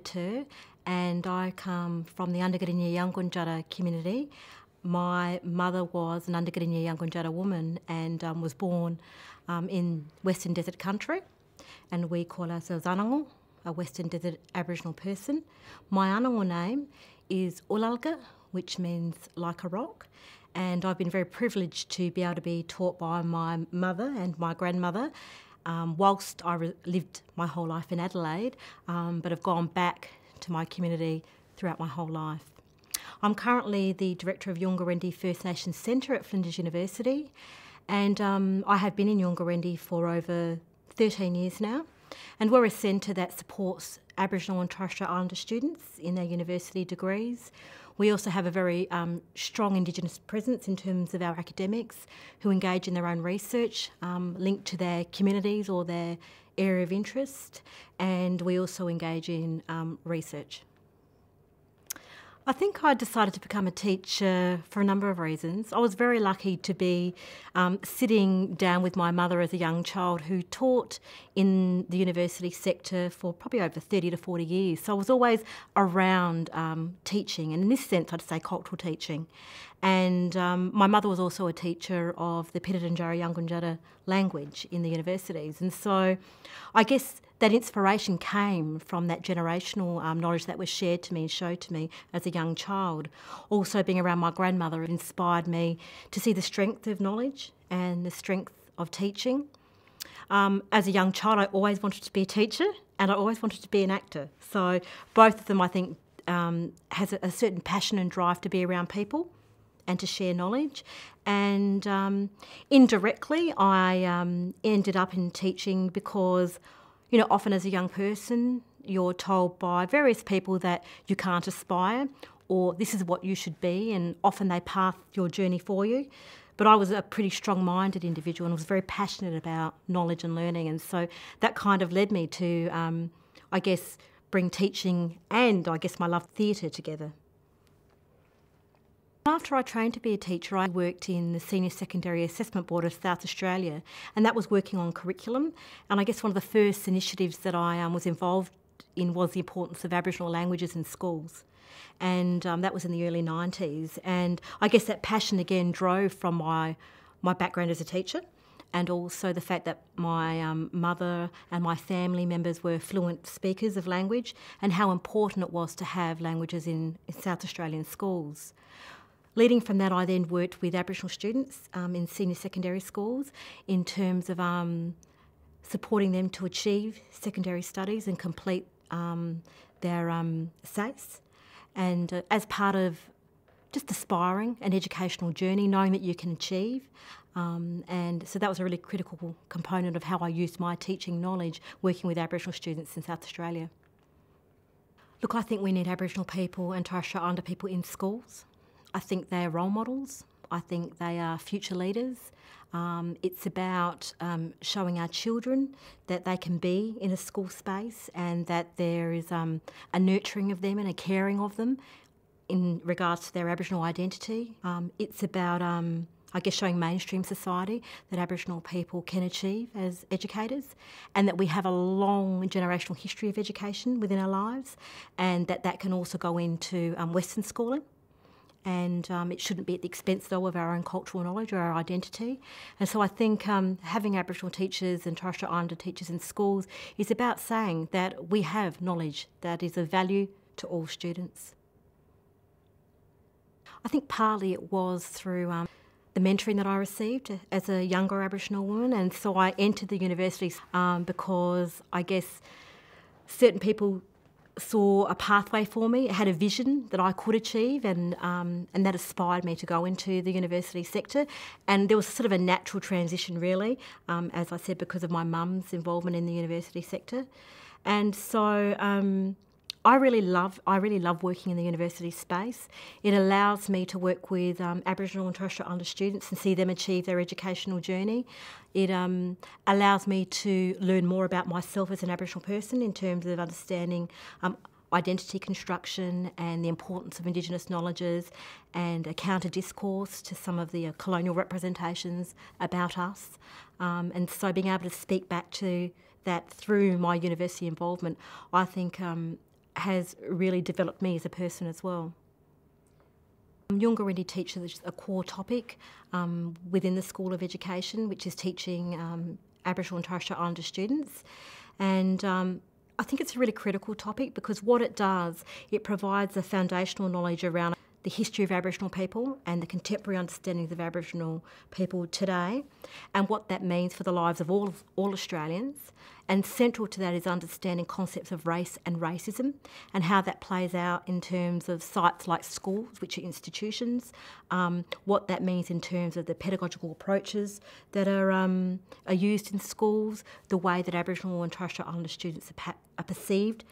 Tur, and I come from the Undergadinya Yangunjara community. My mother was an Undergadinya Yangunjara woman and was born in Western Desert Country, and we call ourselves Anangu, a Western Desert Aboriginal person. My Anangu name is Ulalga, which means like a rock, and I've been very privileged to be able to be taught by my mother and my grandmother whilst I lived my whole life in Adelaide, but have gone back to my community throughout my whole life. I'm currently the Director of Yungarendi First Nations Centre at Flinders University, and I have been in Yungarendi for over 13 years now, and we're a centre that supports Aboriginal and Torres Strait Islander students in their university degrees. We also have a very strong Indigenous presence in terms of our academics who engage in their own research linked to their communities or their area of interest, and we also engage in research. I think I decided to become a teacher for a number of reasons. I was very lucky to be sitting down with my mother as a young child who taught in the university sector for probably over 30 to 40 years. So I was always around teaching, and in this sense I'd say cultural teaching. And my mother was also a teacher of the Pitjantjatjara Yangunjara language in the universities. And so I guess that inspiration came from that generational knowledge that was shared to me and showed to me as a young child. Also being around my grandmother inspired me to see the strength of knowledge and the strength of teaching. As a young child, I always wanted to be a teacher and I always wanted to be an actor. So both of them, I think, has a certain passion and drive to be around people and to share knowledge. And indirectly, I ended up in teaching because, you know, often as a young person, you're told by various people that you can't aspire or this is what you should be, and often they path your journey for you. But I was a pretty strong-minded individual and was very passionate about knowledge and learning, and so that kind of led me to, I guess, bring teaching and, I guess, my love of theatre together. After I trained to be a teacher, I worked in the Senior Secondary Assessment Board of South Australia, and that was working on curriculum. And I guess one of the first initiatives that I was involved in was the importance of Aboriginal languages in schools. And that was in the early 90s. And I guess that passion again drove from my background as a teacher, and also the fact that my mother and my family members were fluent speakers of language and how important it was to have languages in South Australian schools. Leading from that, I then worked with Aboriginal students in senior secondary schools in terms of supporting them to achieve secondary studies and complete their SACE. And as part of just aspiring an educational journey, knowing that you can achieve. And so that was a really critical component of how I used my teaching knowledge working with Aboriginal students in South Australia. Look, I think we need Aboriginal people and Torres Strait Islander people in schools. I think they are role models. I think they are future leaders. It's about showing our children that they can be in a school space and that there is a nurturing of them and a caring of them in regards to their Aboriginal identity. It's about, I guess, showing mainstream society that Aboriginal people can achieve as educators, and that we have a long generational history of education within our lives, and that can also go into Western schooling. And it shouldn't be at the expense, though, of our own cultural knowledge or our identity. And so I think having Aboriginal teachers and Torres Strait Islander teachers in schools is about saying that we have knowledge that is of value to all students. I think partly it was through the mentoring that I received as a younger Aboriginal woman, and so I entered the university because I guess certain people saw a pathway for me. It had a vision that I could achieve, and that inspired me to go into the university sector. And there was sort of a natural transition, really, as I said, because of my mum's involvement in the university sector. And so I really love working in the university space. It allows me to work with Aboriginal and Torres Strait Islander students and see them achieve their educational journey. It allows me to learn more about myself as an Aboriginal person in terms of understanding identity construction and the importance of Indigenous knowledges and a counter discourse to some of the colonial representations about us. And so being able to speak back to that through my university involvement, I think has really developed me as a person as well. Yungarinti teaches a core topic within the School of Education, which is teaching Aboriginal and Torres Strait Islander students. And I think it's a really critical topic because what it does, it provides a foundational knowledge around the history of Aboriginal people and the contemporary understandings of Aboriginal people today and what that means for the lives of all Australians. And central to that is understanding concepts of race and racism and how that plays out in terms of sites like schools, which are institutions, what that means in terms of the pedagogical approaches that are used in schools, the way that Aboriginal and Torres Strait Islander students are perceived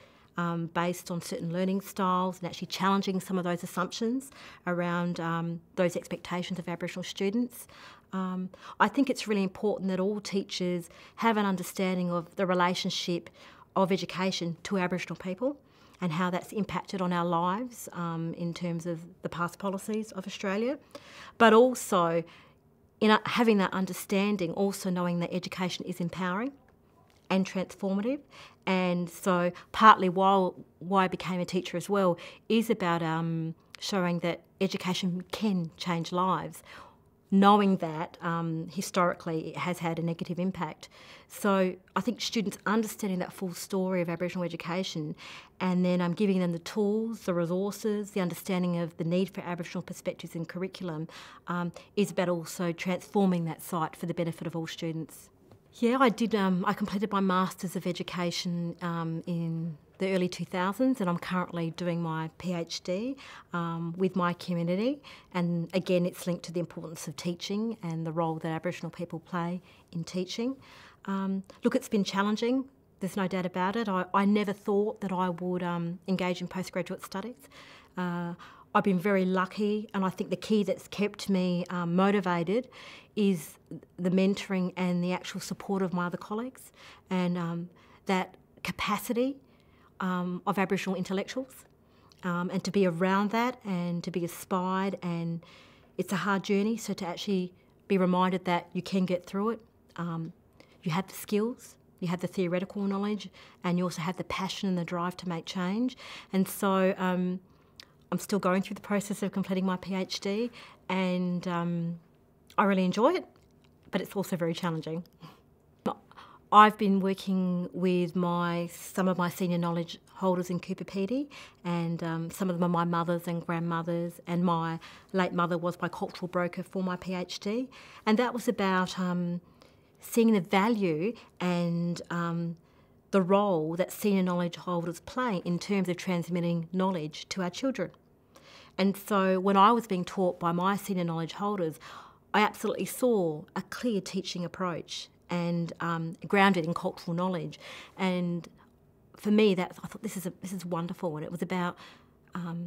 based on certain learning styles and actually challenging some of those assumptions around those expectations of Aboriginal students. I think it's really important that all teachers have an understanding of the relationship of education to Aboriginal people and how that's impacted on our lives in terms of the past policies of Australia, but also in having that understanding, also knowing that education is empowering and transformative. And so partly why I became a teacher as well is about showing that education can change lives, knowing that historically it has had a negative impact. So I think students understanding that full story of Aboriginal education and then giving them the tools, the resources, the understanding of the need for Aboriginal perspectives in curriculum is about also transforming that site for the benefit of all students. Yeah, I did. I completed my Masters of Education in the early 2000s, and I'm currently doing my PhD with my community. And again, it's linked to the importance of teaching and the role that Aboriginal people play in teaching. Look, it's been challenging. There's no doubt about it. I never thought that I would engage in postgraduate studies. I've been very lucky, and I think the key that's kept me motivated is the mentoring and the actual support of my other colleagues and that capacity of Aboriginal intellectuals and to be around that and to be inspired. And it's a hard journey, so to actually be reminded that you can get through it. You have the skills, you have the theoretical knowledge, and you also have the passion and the drive to make change. And so I'm still going through the process of completing my PhD, and I really enjoy it, but it's also very challenging. I've been working with some of my senior knowledge holders in Cooper Pedy, and some of them are my mothers and grandmothers, and my late mother was my cultural broker for my PhD. And that was about seeing the value and the role that senior knowledge holders play in terms of transmitting knowledge to our children. And so when I was being taught by my senior knowledge holders, I absolutely saw a clear teaching approach and grounded in cultural knowledge. And for me, I thought this is wonderful, and it was about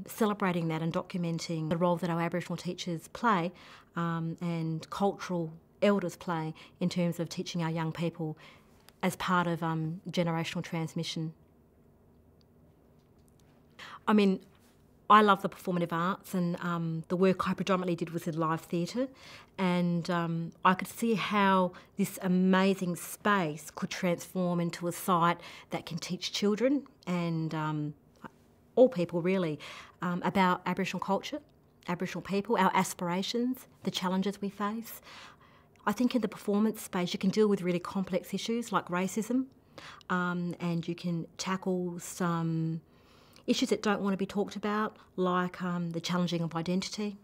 celebrating that and documenting the role that our Aboriginal teachers play and cultural elders play in terms of teaching our young people as part of generational transmission. I mean, I love the performative arts, and the work I predominantly did was in live theatre, and I could see how this amazing space could transform into a site that can teach children and all people really about Aboriginal culture, Aboriginal people, our aspirations, the challenges we face. I think in the performance space you can deal with really complex issues like racism, and you can tackle some issues that don't want to be talked about, like the challenging of identity,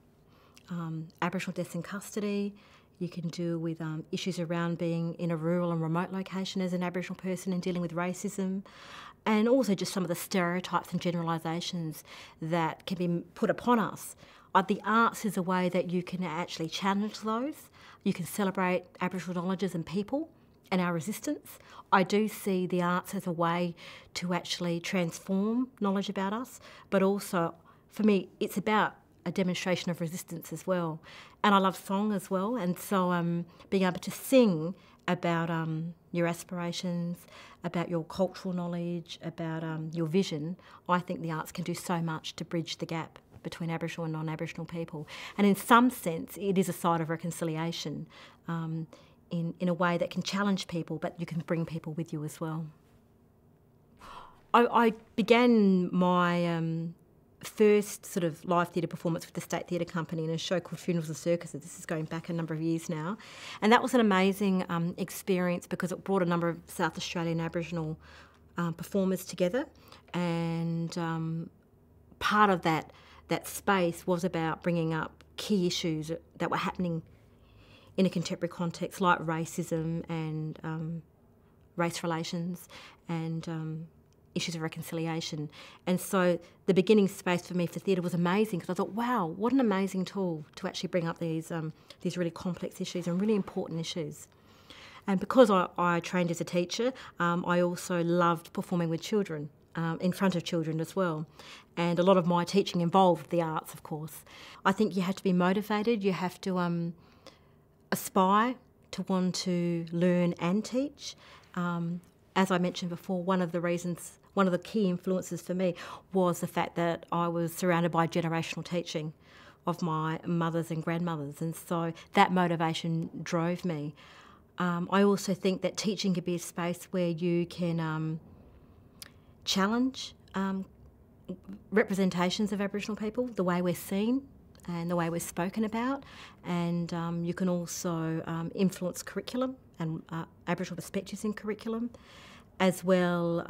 Aboriginal deaths in custody. You can deal with issues around being in a rural and remote location as an Aboriginal person and dealing with racism, and also just some of the stereotypes and generalisations that can be put upon us. The arts is a way that you can actually challenge those. You can celebrate Aboriginal knowledges and people and our resistance. I do see the arts as a way to actually transform knowledge about us, but also, for me, it's about a demonstration of resistance as well. And I love song as well, and so being able to sing about your aspirations, about your cultural knowledge, about your vision, I think the arts can do so much to bridge the gap between Aboriginal and non-Aboriginal people. And in some sense, it is a site of reconciliation in a way that can challenge people, but you can bring people with you as well. I began my first sort of live theatre performance with the State Theatre Company in a show called Funerals and Circuses. This is going back a number of years now. And that was an amazing experience because it brought a number of South Australian Aboriginal performers together. And part of that space was about bringing up key issues that were happening in a contemporary context, like racism and race relations and issues of reconciliation. And so the beginning space for me for theatre was amazing because I thought, wow, what an amazing tool to actually bring up these really complex issues and really important issues. And because I trained as a teacher, I also loved performing with children, in front of children as well. And a lot of my teaching involved the arts, of course. I think you have to be motivated, you have to aspire to want to learn and teach. As I mentioned before, one of the key influences for me was the fact that I was surrounded by generational teaching of my mothers and grandmothers, and so that motivation drove me. I also think that teaching can be a space where you can challenge representations of Aboriginal people, the way we're seen and the way we're spoken about, and you can also influence curriculum and Aboriginal perspectives in curriculum, as well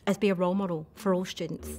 as be a role model for all students.